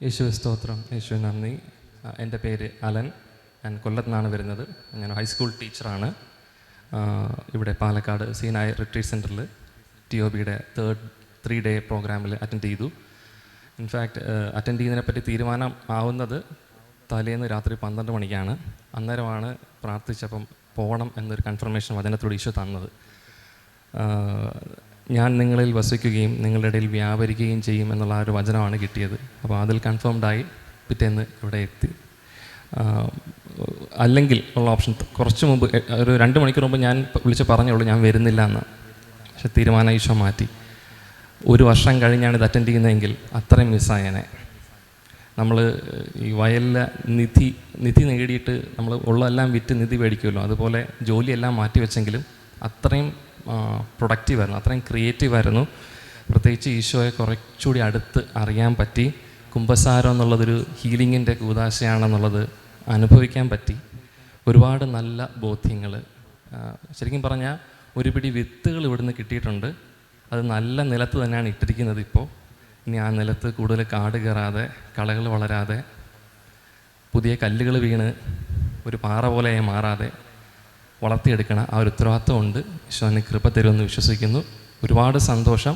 യേശു സ്തോത്രം, യേശു നന്ദി. എൻ്റെ പേര് അലൻ. ഞാൻ കൊല്ലത്തു നിന്നാണ് വരുന്നത്. ഞാൻ ഹൈസ്കൂൾ ടീച്ചറാണ്. ഇവിടെ പാലക്കാട് സീനായ് റിട്രീറ്റ് സെൻറ്ററിൽ TOBയുടെ 3 ഡേ പ്രോഗ്രാമിൽ അറ്റൻഡ് ചെയ്തു. ഇൻഫാക്റ്റ് അറ്റൻഡ് ചെയ്യുന്നതിനെപ്പറ്റി തീരുമാനം ആവുന്നത് തലേന്ന് രാത്രി 12 മണിക്കാണ്. അന്നേരമാണ് പ്രാർത്ഥിച്ചപ്പം പോകണം എന്നൊരു കൺഫർമേഷൻ വചനത്തോട് ഈശോ തന്നത്. ഞാൻ നിങ്ങളിൽ വസിക്കുകയും നിങ്ങളുടെ ഇടയിൽ വ്യാപരിക്കുകയും ചെയ്യും എന്നുള്ള ആ ഒരു വചനമാണ് കിട്ടിയത്. അപ്പോൾ അതിൽ കൺഫേംഡായി പിറ്റേന്ന് ഇവിടെ എത്തി. അല്ലെങ്കിൽ ഉള്ള ഓപ്ഷൻ കുറച്ച് മുമ്പ് ഒരു 2 മണിക്കൂർ മുമ്പ് ഞാൻ വിളിച്ച് പറഞ്ഞുള്ളൂ ഞാൻ വരുന്നില്ല എന്ന്. പക്ഷെ തീരുമാനം ഈശോ മാറ്റി. 1 വർഷം കഴിഞ്ഞാണ് ഇത് അറ്റൻഡ് ചെയ്യുന്നതെങ്കിൽ അത്രയും മിസ്സായനെ. നമ്മൾ ഈ വയലിലെ നിധി നേടിയിട്ട് നമ്മൾ ഉള്ളതെല്ലാം വിറ്റ് നിധി മേടിക്കുമല്ലോ, അതുപോലെ ജോലിയെല്ലാം മാറ്റി വെച്ചെങ്കിലും അത്രയും പ്രൊഡക്റ്റീവായിരുന്നു, അത്രയും ക്രിയേറ്റീവായിരുന്നു. പ്രത്യേകിച്ച് ഈശോയെ കുറച്ചുകൂടി അടുത്ത് അറിയാൻ പറ്റി. കുമ്പസാരം എന്നുള്ളതൊരു ഹീലിങ്ങിൻ്റെ കൂദാശയാണെന്നുള്ളത് അനുഭവിക്കാൻ പറ്റി. ഒരുപാട് നല്ല ബോധ്യങ്ങൾ. ശരിക്കും പറഞ്ഞാൽ ഒരു പിടി വിത്തുകൾ ഇവിടുന്ന് കിട്ടിയിട്ടുണ്ട്. അത് നല്ല നിലത്ത് തന്നെയാണ് ഇട്ടിരിക്കുന്നത് ഇപ്പോൾ. ഇനി ആ നിലത്ത് കൂടുതൽ കാട് കയറാതെ, കളകൾ വളരാതെ, പുതിയ കല്ലുകൾ വീണ് ഒരു പാറ പോലെ മാറാതെ വളർത്തിയെടുക്കണം. ആ ഒരു ഉത്തരവാദിത്വമുണ്ട്. ഈശോനെ കൃപ തരുമെന്ന് വിശ്വസിക്കുന്നു. ഒരുപാട് സന്തോഷം.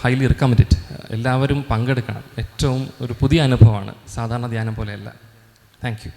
Highly recommend. എല്ലാവരും പങ്കെടുക്കണം. ഏറ്റവും ഒരു പുതിയ അനുഭവമാണ്, സാധാരണ ധ്യാനം പോലെയല്ല. Thank you.